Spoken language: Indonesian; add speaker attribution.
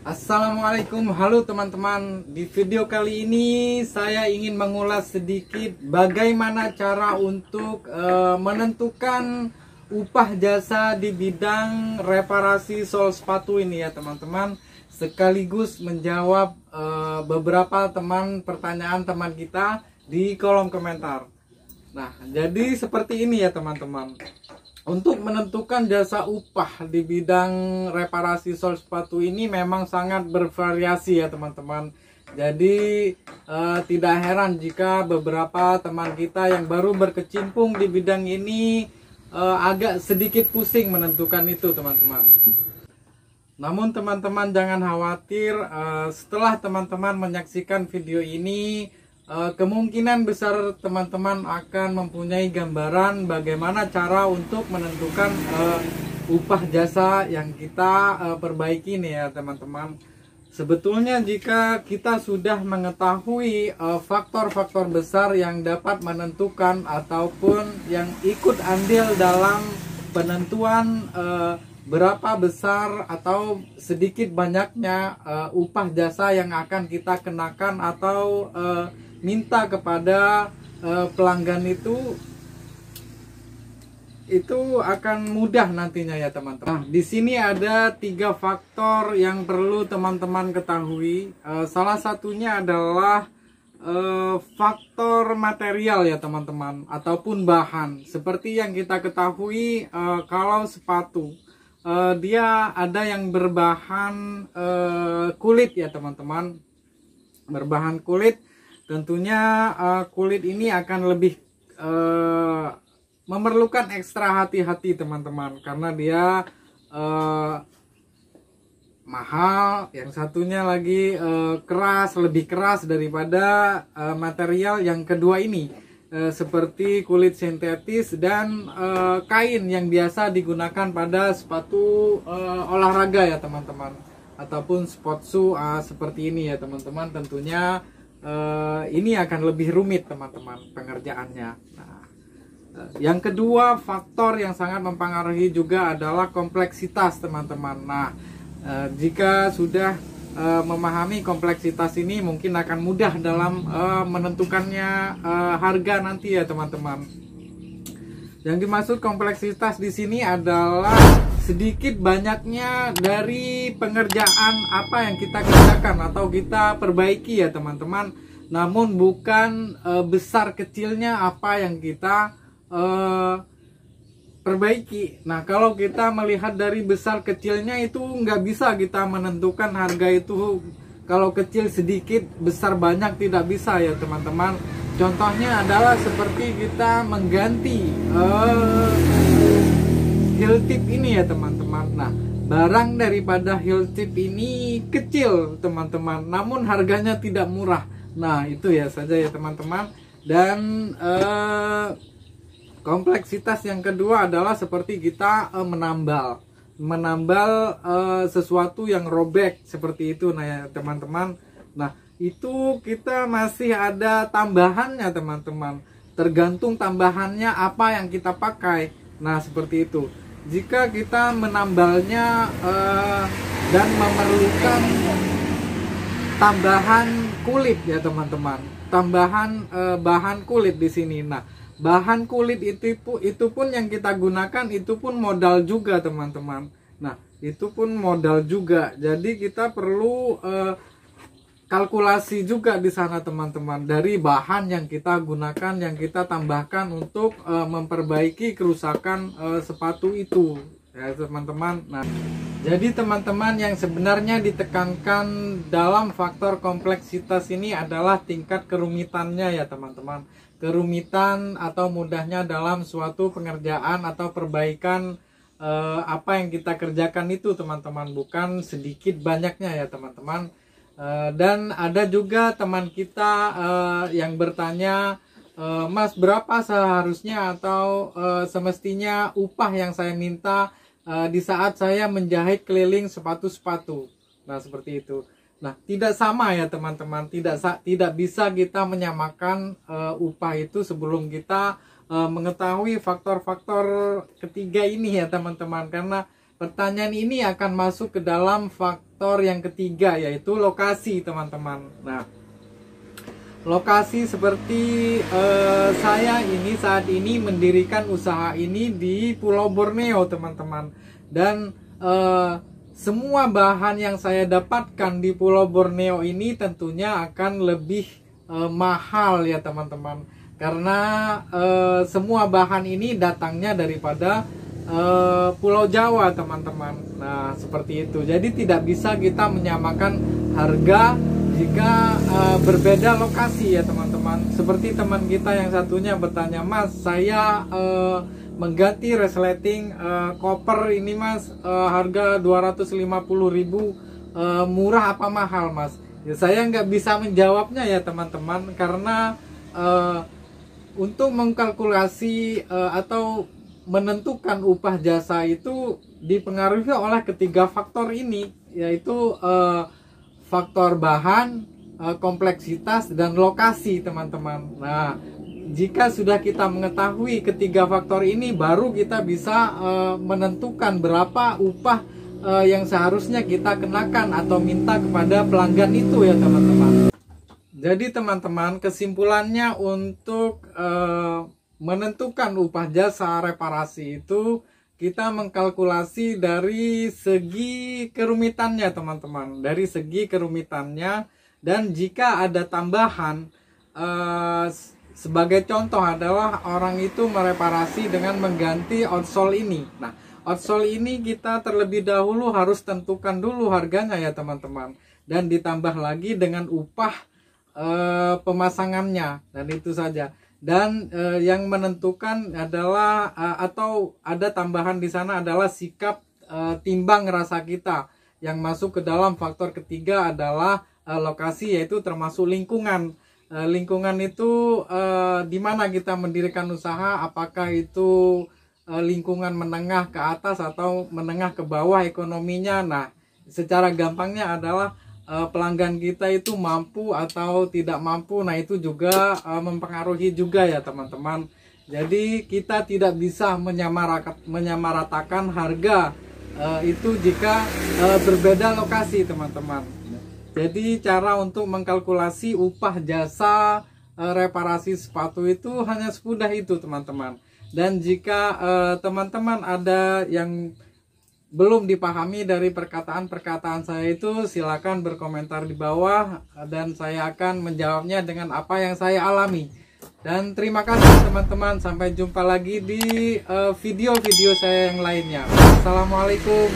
Speaker 1: Assalamualaikum, halo teman-teman. Di video kali ini saya ingin mengulas sedikit bagaimana cara untuk menentukan upah jasa di bidang reparasi sol sepatu ini ya teman-teman. Sekaligus menjawab beberapa pertanyaan teman kita di kolom komentar. Nah, jadi seperti ini ya teman-teman. Untuk menentukan jasa upah di bidang reparasi sol sepatu ini memang sangat bervariasi ya teman-teman. Jadi tidak heran jika beberapa teman kita yang baru berkecimpung di bidang ini agak sedikit pusing menentukan itu teman-teman. Namun teman-teman jangan khawatir, setelah teman-teman menyaksikan video ini kemungkinan besar teman-teman akan mempunyai gambaran bagaimana cara untuk menentukan upah jasa yang kita perbaiki nih ya teman-teman. Sebetulnya jika kita sudah mengetahui faktor-faktor besar yang dapat menentukan ataupun yang ikut andil dalam penentuan berapa besar atau sedikit banyaknya upah jasa yang akan kita kenakan atau minta kepada pelanggan itu akan mudah nantinya ya teman-teman. Nah, di sini ada 3 faktor yang perlu teman-teman ketahui. Salah satunya adalah faktor material ya teman-teman, ataupun bahan. Seperti yang kita ketahui, kalau sepatu dia ada yang berbahan kulit ya teman-teman, berbahan kulit. Tentunya kulit ini akan lebih memerlukan ekstra hati-hati teman-teman, karena dia mahal. Yang satunya lagi keras, lebih keras daripada material yang kedua ini, seperti kulit sintetis dan kain yang biasa digunakan pada sepatu olahraga ya teman-teman, ataupun sport shoe seperti ini ya teman-teman. Tentunya ini akan lebih rumit teman-teman pengerjaannya. Nah, yang kedua faktor yang sangat mempengaruhi juga adalah kompleksitas teman-teman. Nah, jika sudah memahami kompleksitas ini mungkin akan mudah dalam menentukannya harga nanti ya teman-teman. Yang dimaksud kompleksitas di sini adalah sedikit banyaknya dari pengerjaan apa yang kita kerjakan atau kita perbaiki ya teman-teman. Namun bukan besar kecilnya apa yang kita perbaiki. Nah, kalau kita melihat dari besar kecilnya itu nggak bisa kita menentukan harga itu. Kalau kecil sedikit, besar banyak tidak bisa ya teman-teman. Contohnya adalah seperti kita mengganti heel tip ini ya teman-teman. Nah, barang daripada heel tip ini kecil teman-teman, namun harganya tidak murah. Nah, itu ya saja ya teman-teman. Dan kompleksitas yang kedua adalah seperti kita menambal sesuatu yang robek seperti itu. Nah ya teman-teman, nah itu kita masih ada tambahannya teman-teman, tergantung tambahannya apa yang kita pakai. Nah seperti itu. Jika kita menambalnya dan memerlukan tambahan kulit ya teman-teman, tambahan bahan kulit di sini. Nah, bahan kulit itu pun yang kita gunakan itu pun modal juga teman-teman. Nah, itu pun modal juga. Jadi kita perlu kalkulasi juga di sana teman-teman, dari bahan yang kita gunakan, yang kita tambahkan untuk memperbaiki kerusakan sepatu itu ya teman-teman. Nah, jadi teman-teman, yang sebenarnya ditekankan dalam faktor kompleksitas ini adalah tingkat kerumitannya ya teman-teman. Kerumitan atau mudahnya dalam suatu pengerjaan atau perbaikan apa yang kita kerjakan itu teman-teman, bukan sedikit banyaknya ya teman-teman. Dan ada juga teman kita yang bertanya, Mas, berapa seharusnya atau semestinya upah yang saya minta di saat saya menjahit keliling sepatu-sepatu. Nah seperti itu. Nah tidak sama ya teman-teman, tidak bisa kita menyamakan upah itu sebelum kita mengetahui faktor-faktor ketiga ini ya teman-teman. Karena pertanyaan ini akan masuk ke dalam faktor yang ketiga, yaitu lokasi, teman-teman. Nah, lokasi seperti saya ini saat ini mendirikan usaha ini di Pulau Borneo, teman-teman. Dan semua bahan yang saya dapatkan di Pulau Borneo ini tentunya akan lebih mahal ya, teman-teman. Karena semua bahan ini datangnya daripada Pulau Jawa, teman-teman. Nah, seperti itu. Jadi tidak bisa kita menyamakan harga jika berbeda lokasi ya, teman-teman. Seperti teman kita yang satunya bertanya, Mas, saya mengganti resleting koper ini, Mas, harga 250.000, murah apa mahal, Mas? Ya, saya nggak bisa menjawabnya ya, teman-teman, karena untuk mengkalkulasi atau menentukan upah jasa itu dipengaruhi oleh ketiga faktor ini, yaitu faktor bahan, kompleksitas, dan lokasi, teman-teman. Nah, jika sudah kita mengetahui ketiga faktor ini, baru kita bisa menentukan berapa upah yang seharusnya kita kenakan atau minta kepada pelanggan itu ya, teman-teman. Jadi teman-teman, kesimpulannya untuk menentukan upah jasa reparasi itu kita mengkalkulasi dari segi kerumitannya, teman-teman. Dari segi kerumitannya, dan jika ada tambahan, sebagai contoh adalah orang itu mereparasi dengan mengganti outsole ini. Nah, outsole ini kita terlebih dahulu harus tentukan dulu harganya ya, teman-teman. Dan ditambah lagi dengan upah pemasangannya, dan itu saja. Dan yang menentukan adalah atau ada tambahan di sana adalah sikap timbang rasa kita. Yang masuk ke dalam faktor ketiga adalah lokasi, yaitu termasuk lingkungan. Lingkungan itu di mana kita mendirikan usaha, apakah itu lingkungan menengah ke atas atau menengah ke bawah ekonominya. Nah, secara gampangnya adalah pelanggan kita itu mampu atau tidak mampu. Nah, itu juga mempengaruhi juga ya, teman-teman. Jadi kita tidak bisa menyamaratakan harga itu jika berbeda lokasi, teman-teman. Jadi cara untuk mengkalkulasi upah jasa reparasi sepatu itu hanya semudah itu, teman-teman. Dan jika teman-teman ada yang belum dipahami dari perkataan-perkataan saya itu, silakan berkomentar di bawah dan saya akan menjawabnya dengan apa yang saya alami. Dan terima kasih teman-teman, sampai jumpa lagi di video-video saya yang lainnya. Assalamualaikum.